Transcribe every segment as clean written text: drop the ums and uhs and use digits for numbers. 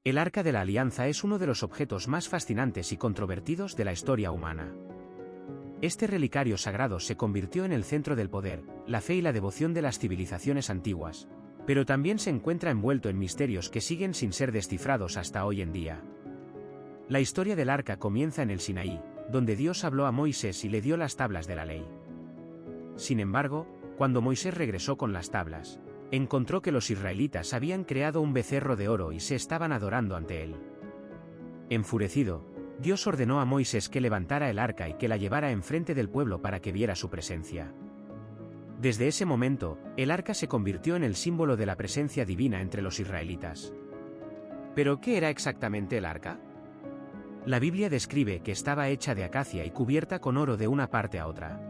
El Arca de la Alianza es uno de los objetos más fascinantes y controvertidos de la historia humana. Este relicario sagrado se convirtió en el centro del poder, la fe y la devoción de las civilizaciones antiguas, pero también se encuentra envuelto en misterios que siguen sin ser descifrados hasta hoy en día. La historia del Arca comienza en el Sinaí, donde Dios habló a Moisés y le dio las tablas de la ley. Sin embargo, cuando Moisés regresó con las tablas, encontró que los israelitas habían creado un becerro de oro y se estaban adorando ante él. Enfurecido, Dios ordenó a Moisés que levantara el arca y que la llevara enfrente del pueblo para que viera su presencia. Desde ese momento, el arca se convirtió en el símbolo de la presencia divina entre los israelitas. ¿Pero qué era exactamente el arca? La Biblia describe que estaba hecha de acacia y cubierta con oro de una parte a otra.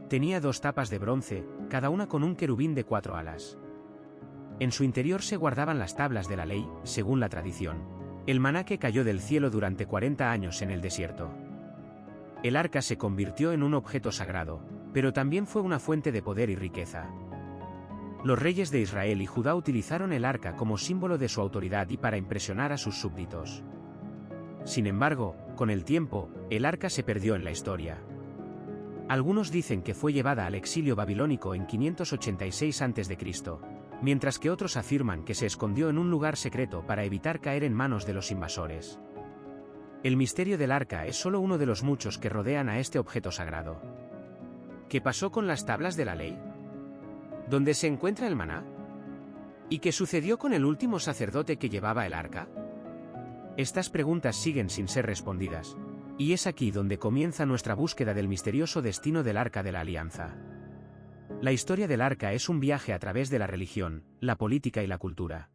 Tenía 2 tapas de bronce, cada una con un querubín de 4 alas. En su interior se guardaban las tablas de la ley, según la tradición, el maná que cayó del cielo durante 40 años en el desierto. El arca se convirtió en un objeto sagrado, pero también fue una fuente de poder y riqueza. Los reyes de Israel y Judá utilizaron el arca como símbolo de su autoridad y para impresionar a sus súbditos. Sin embargo, con el tiempo, el arca se perdió en la historia. Algunos dicen que fue llevada al exilio babilónico en 586 a.C., mientras que otros afirman que se escondió en un lugar secreto para evitar caer en manos de los invasores. El misterio del arca es solo uno de los muchos que rodean a este objeto sagrado. ¿Qué pasó con las tablas de la ley? ¿Dónde se encuentra el maná? ¿Y qué sucedió con el último sacerdote que llevaba el arca? Estas preguntas siguen sin ser respondidas. Y es aquí donde comienza nuestra búsqueda del misterioso destino del Arca de la Alianza. La historia del Arca es un viaje a través de la religión, la política y la cultura.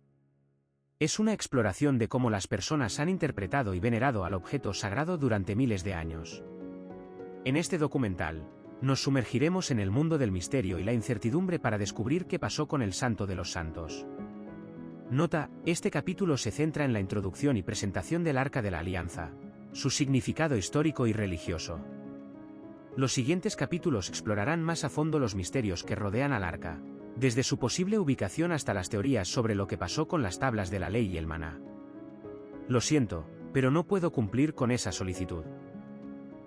Es una exploración de cómo las personas han interpretado y venerado al objeto sagrado durante miles de años. En este documental, nos sumergiremos en el mundo del misterio y la incertidumbre para descubrir qué pasó con el Santo de los Santos. Nota, este capítulo se centra en la introducción y presentación del Arca de la Alianza, su significado histórico y religioso. Los siguientes capítulos explorarán más a fondo los misterios que rodean al arca, desde su posible ubicación hasta las teorías sobre lo que pasó con las tablas de la ley y el maná. Lo siento, pero no puedo cumplir con esa solicitud.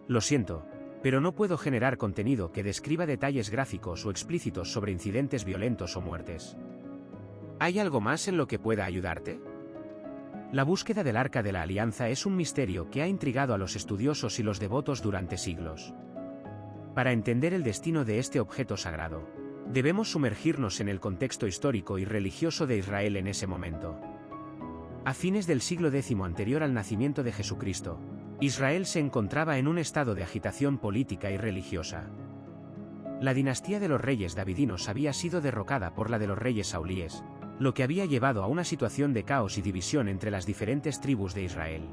Lo siento, pero no puedo generar contenido que describa detalles gráficos o explícitos sobre incidentes violentos o muertes. ¿Hay algo más en lo que pueda ayudarte? La búsqueda del Arca de la Alianza es un misterio que ha intrigado a los estudiosos y los devotos durante siglos. Para entender el destino de este objeto sagrado, debemos sumergirnos en el contexto histórico y religioso de Israel en ese momento. A fines del siglo X anterior al nacimiento de Jesucristo, Israel se encontraba en un estado de agitación política y religiosa. La dinastía de los reyes davidinos había sido derrocada por la de los reyes saulíes, lo que había llevado a una situación de caos y división entre las diferentes tribus de Israel.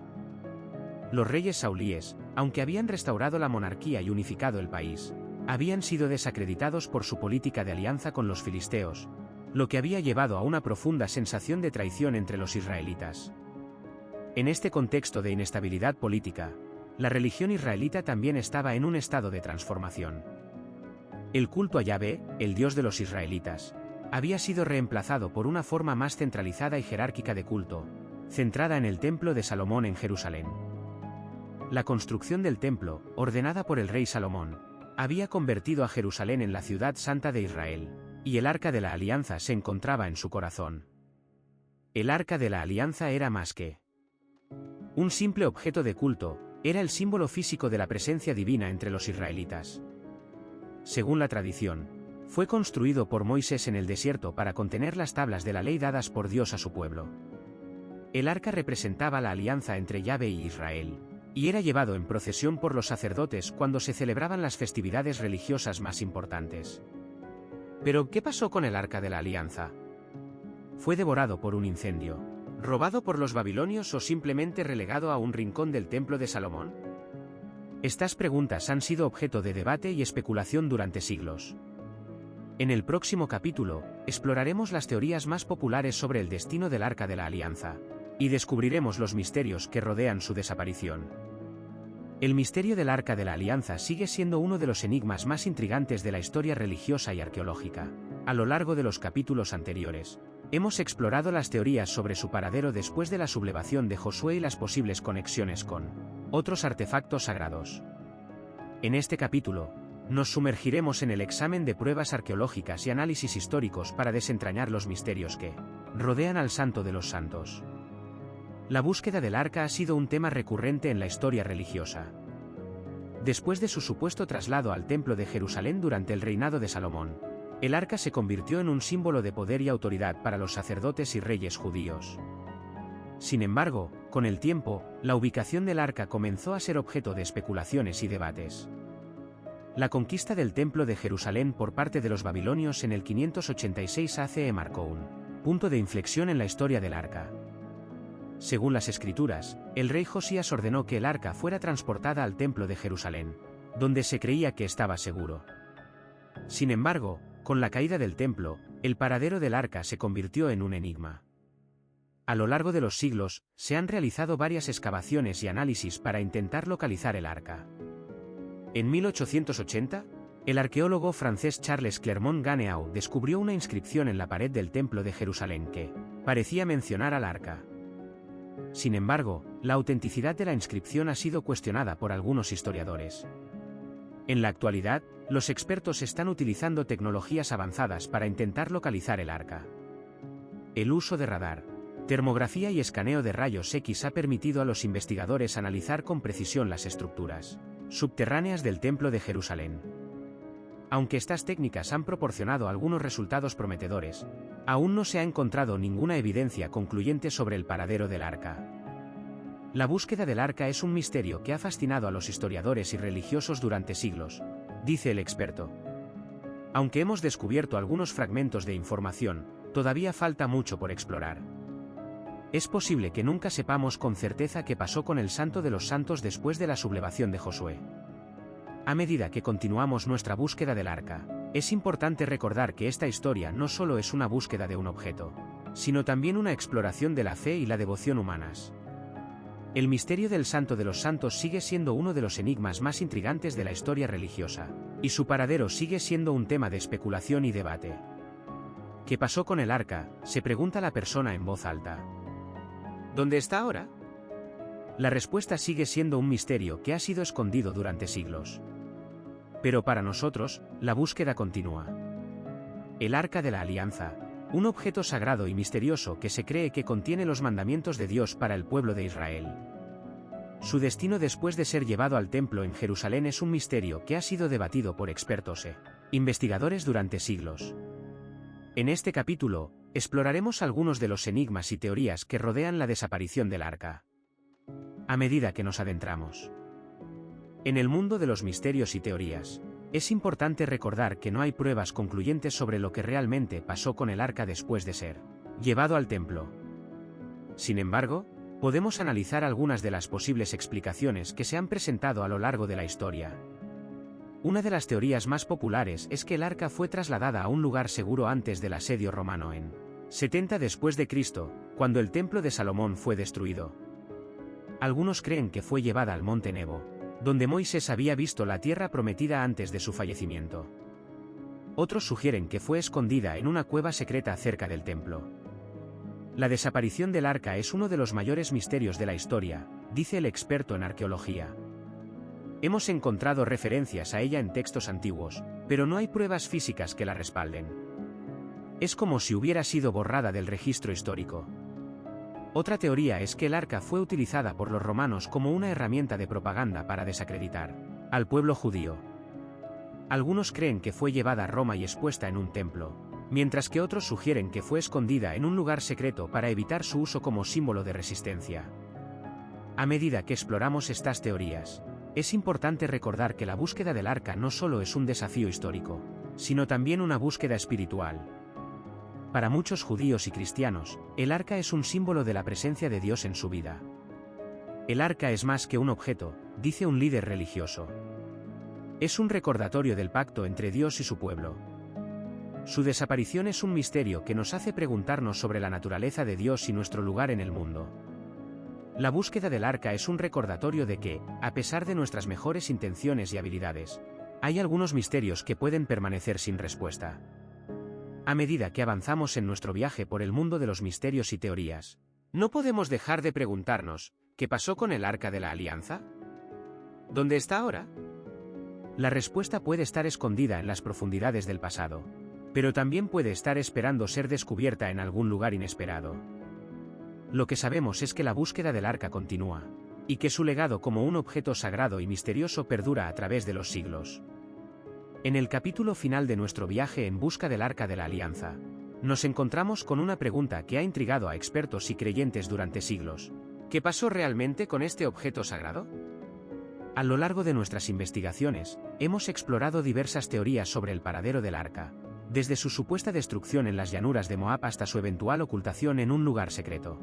Los reyes saulíes, aunque habían restaurado la monarquía y unificado el país, habían sido desacreditados por su política de alianza con los filisteos, lo que había llevado a una profunda sensación de traición entre los israelitas. En este contexto de inestabilidad política, la religión israelita también estaba en un estado de transformación. El culto a Yahvé, el Dios de los israelitas, había sido reemplazado por una forma más centralizada y jerárquica de culto, centrada en el Templo de Salomón en Jerusalén. La construcción del templo, ordenada por el rey Salomón, había convertido a Jerusalén en la ciudad santa de Israel, y el Arca de la Alianza se encontraba en su corazón. El Arca de la Alianza era más que un simple objeto de culto, era el símbolo físico de la presencia divina entre los israelitas. Según la tradición, fue construido por Moisés en el desierto para contener las tablas de la ley dadas por Dios a su pueblo. El arca representaba la alianza entre Yahvé y Israel, y era llevado en procesión por los sacerdotes cuando se celebraban las festividades religiosas más importantes. ¿Pero qué pasó con el arca de la alianza? ¿Fue devorado por un incendio, robado por los babilonios o simplemente relegado a un rincón del templo de Salomón? Estas preguntas han sido objeto de debate y especulación durante siglos. En el próximo capítulo, exploraremos las teorías más populares sobre el destino del Arca de la Alianza, y descubriremos los misterios que rodean su desaparición. El misterio del Arca de la Alianza sigue siendo uno de los enigmas más intrigantes de la historia religiosa y arqueológica. A lo largo de los capítulos anteriores, Hemos explorado las teorías sobre su paradero después de la sublevación de Josué y las posibles conexiones con otros artefactos sagrados. En este capítulo, nos sumergiremos en el examen de pruebas arqueológicas y análisis históricos para desentrañar los misterios que rodean al Santo de los Santos. La búsqueda del arca ha sido un tema recurrente en la historia religiosa. Después de su supuesto traslado al Templo de Jerusalén durante el reinado de Salomón, el arca se convirtió en un símbolo de poder y autoridad para los sacerdotes y reyes judíos. Sin embargo, con el tiempo, la ubicación del arca comenzó a ser objeto de especulaciones y debates. La conquista del Templo de Jerusalén por parte de los babilonios en el 586 ACE marcó un punto de inflexión en la historia del arca. Según las escrituras, el rey Josías ordenó que el arca fuera transportada al Templo de Jerusalén, donde se creía que estaba seguro. Sin embargo, con la caída del templo, el paradero del arca se convirtió en un enigma. A lo largo de los siglos, se han realizado varias excavaciones y análisis para intentar localizar el arca. En 1880, el arqueólogo francés Charles Clermont-Ganneau descubrió una inscripción en la pared del Templo de Jerusalén que parecía mencionar al arca. Sin embargo, la autenticidad de la inscripción ha sido cuestionada por algunos historiadores. En la actualidad, los expertos están utilizando tecnologías avanzadas para intentar localizar el arca. El uso de radar, termografía y escaneo de rayos X ha permitido a los investigadores analizar con precisión las estructuras subterráneas del Templo de Jerusalén. Aunque estas técnicas han proporcionado algunos resultados prometedores, aún no se ha encontrado ninguna evidencia concluyente sobre el paradero del arca. La búsqueda del arca es un misterio que ha fascinado a los historiadores y religiosos durante siglos, dice el experto. Aunque hemos descubierto algunos fragmentos de información, todavía falta mucho por explorar. Es posible que nunca sepamos con certeza qué pasó con el Santo de los Santos después de la sublevación de Josué. A medida que continuamos nuestra búsqueda del arca, es importante recordar que esta historia no solo es una búsqueda de un objeto, sino también una exploración de la fe y la devoción humanas. El misterio del Santo de los Santos sigue siendo uno de los enigmas más intrigantes de la historia religiosa, y su paradero sigue siendo un tema de especulación y debate. ¿Qué pasó con el arca?, se pregunta la persona en voz alta. ¿Dónde está ahora? La respuesta sigue siendo un misterio que ha sido escondido durante siglos. Pero para nosotros, la búsqueda continúa. El Arca de la Alianza, un objeto sagrado y misterioso que se cree que contiene los mandamientos de Dios para el pueblo de Israel. Su destino después de ser llevado al templo en Jerusalén es un misterio que ha sido debatido por expertos e investigadores durante siglos. En este capítulo, exploraremos algunos de los enigmas y teorías que rodean la desaparición del arca. A medida que nos adentramos en el mundo de los misterios y teorías, es importante recordar que no hay pruebas concluyentes sobre lo que realmente pasó con el arca después de ser llevado al templo. Sin embargo, podemos analizar algunas de las posibles explicaciones que se han presentado a lo largo de la historia. Una de las teorías más populares es que el arca fue trasladada a un lugar seguro antes del asedio romano en 70 después de Cristo, cuando el templo de Salomón fue destruido. Algunos creen que fue llevada al monte Nebo, donde Moisés había visto la tierra prometida antes de su fallecimiento. Otros sugieren que fue escondida en una cueva secreta cerca del templo. La desaparición del arca es uno de los mayores misterios de la historia, dice el experto en arqueología. Hemos encontrado referencias a ella en textos antiguos, pero no hay pruebas físicas que la respalden. Es como si hubiera sido borrada del registro histórico. Otra teoría es que el arca fue utilizada por los romanos como una herramienta de propaganda para desacreditar al pueblo judío. Algunos creen que fue llevada a Roma y expuesta en un templo, mientras que otros sugieren que fue escondida en un lugar secreto para evitar su uso como símbolo de resistencia. A medida que exploramos estas teorías, es importante recordar que la búsqueda del arca no solo es un desafío histórico, sino también una búsqueda espiritual. Para muchos judíos y cristianos, el arca es un símbolo de la presencia de Dios en su vida. El arca es más que un objeto, dice un líder religioso. Es un recordatorio del pacto entre Dios y su pueblo. Su desaparición es un misterio que nos hace preguntarnos sobre la naturaleza de Dios y nuestro lugar en el mundo. La búsqueda del arca es un recordatorio de que, a pesar de nuestras mejores intenciones y habilidades, hay algunos misterios que pueden permanecer sin respuesta. A medida que avanzamos en nuestro viaje por el mundo de los misterios y teorías, no podemos dejar de preguntarnos, ¿qué pasó con el Arca de la Alianza? ¿Dónde está ahora? La respuesta puede estar escondida en las profundidades del pasado, pero también puede estar esperando ser descubierta en algún lugar inesperado. Lo que sabemos es que la búsqueda del Arca continúa, y que su legado como un objeto sagrado y misterioso perdura a través de los siglos. En el capítulo final de nuestro viaje en busca del Arca de la Alianza, nos encontramos con una pregunta que ha intrigado a expertos y creyentes durante siglos. ¿Qué pasó realmente con este objeto sagrado? A lo largo de nuestras investigaciones, hemos explorado diversas teorías sobre el paradero del Arca, desde su supuesta destrucción en las llanuras de Moab hasta su eventual ocultación en un lugar secreto.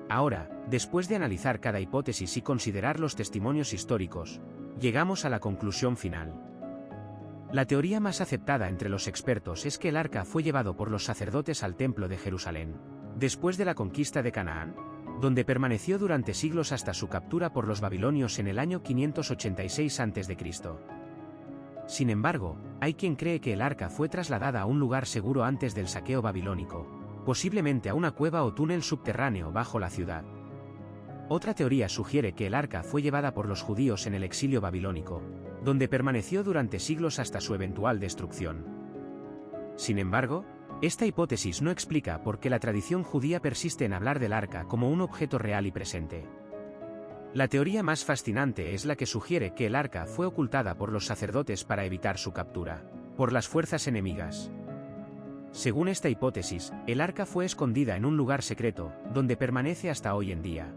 Ahora, después de analizar cada hipótesis y considerar los testimonios históricos, llegamos a la conclusión final. La teoría más aceptada entre los expertos es que el arca fue llevado por los sacerdotes al templo de Jerusalén, después de la conquista de Canaán, donde permaneció durante siglos hasta su captura por los babilonios en el año 586 a.C. Sin embargo, hay quien cree que el arca fue trasladada a un lugar seguro antes del saqueo babilónico, posiblemente a una cueva o túnel subterráneo bajo la ciudad. Otra teoría sugiere que el arca fue llevada por los judíos en el exilio babilónico, donde permaneció durante siglos hasta su eventual destrucción. Sin embargo, esta hipótesis no explica por qué la tradición judía persiste en hablar del arca como un objeto real y presente. La teoría más fascinante es la que sugiere que el arca fue ocultada por los sacerdotes para evitar su captura por las fuerzas enemigas. Según esta hipótesis, el arca fue escondida en un lugar secreto, donde permanece hasta hoy en día.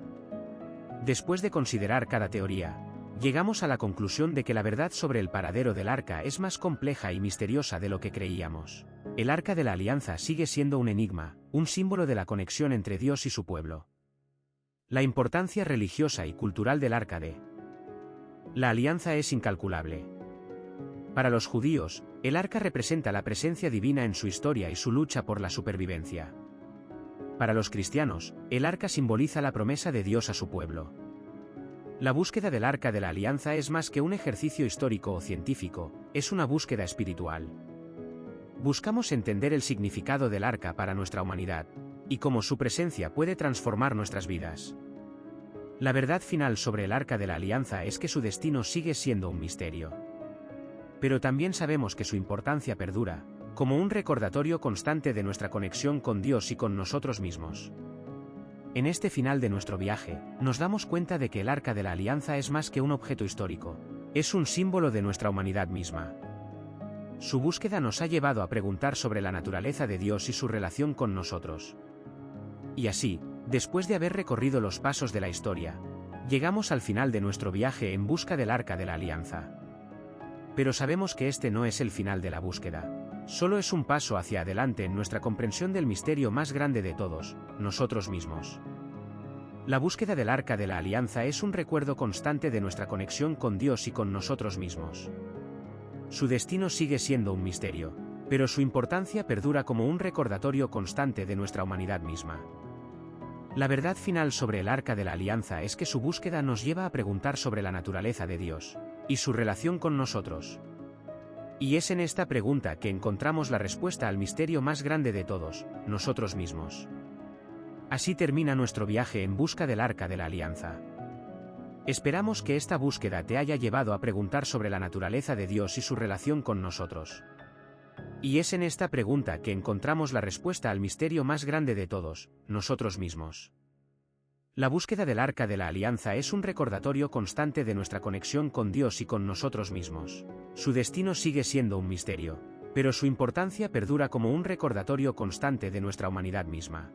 Después de considerar cada teoría, llegamos a la conclusión de que la verdad sobre el paradero del arca es más compleja y misteriosa de lo que creíamos. El Arca de la Alianza sigue siendo un enigma, un símbolo de la conexión entre Dios y su pueblo. La importancia religiosa y cultural del Arca de la Alianza es incalculable. Para los judíos, el arca representa la presencia divina en su historia y su lucha por la supervivencia. Para los cristianos, el arca simboliza la promesa de Dios a su pueblo. La búsqueda del Arca de la Alianza es más que un ejercicio histórico o científico, es una búsqueda espiritual. Buscamos entender el significado del arca para nuestra humanidad, y cómo su presencia puede transformar nuestras vidas. La verdad final sobre el Arca de la Alianza es que su destino sigue siendo un misterio. Pero también sabemos que su importancia perdura, como un recordatorio constante de nuestra conexión con Dios y con nosotros mismos. En este final de nuestro viaje, nos damos cuenta de que el Arca de la Alianza es más que un objeto histórico, es un símbolo de nuestra humanidad misma. Su búsqueda nos ha llevado a preguntar sobre la naturaleza de Dios y su relación con nosotros. Y así, después de haber recorrido los pasos de la historia, llegamos al final de nuestro viaje en busca del Arca de la Alianza. Pero sabemos que este no es el final de la búsqueda, solo es un paso hacia adelante en nuestra comprensión del misterio más grande de todos, nosotros mismos. La búsqueda del Arca de la Alianza es un recuerdo constante de nuestra conexión con Dios y con nosotros mismos. Su destino sigue siendo un misterio, pero su importancia perdura como un recordatorio constante de nuestra humanidad misma. La verdad final sobre el Arca de la Alianza es que su búsqueda nos lleva a preguntar sobre la naturaleza de Dios y su relación con nosotros. Y es en esta pregunta que encontramos la respuesta al misterio más grande de todos, nosotros mismos. Así termina nuestro viaje en busca del Arca de la Alianza. Esperamos que esta búsqueda te haya llevado a preguntar sobre la naturaleza de Dios y su relación con nosotros. Y es en esta pregunta que encontramos la respuesta al misterio más grande de todos, nosotros mismos. La búsqueda del Arca de la Alianza es un recordatorio constante de nuestra conexión con Dios y con nosotros mismos. Su destino sigue siendo un misterio, pero su importancia perdura como un recordatorio constante de nuestra humanidad misma.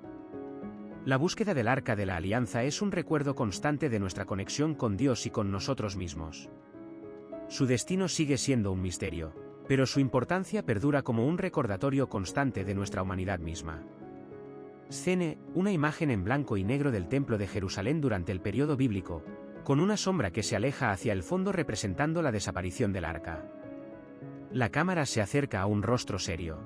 La búsqueda del Arca de la Alianza es un recuerdo constante de nuestra conexión con Dios y con nosotros mismos. Su destino sigue siendo un misterio, pero su importancia perdura como un recordatorio constante de nuestra humanidad misma. Scene, una imagen en blanco y negro del Templo de Jerusalén durante el periodo bíblico, con una sombra que se aleja hacia el fondo representando la desaparición del arca. La cámara se acerca a un rostro serio.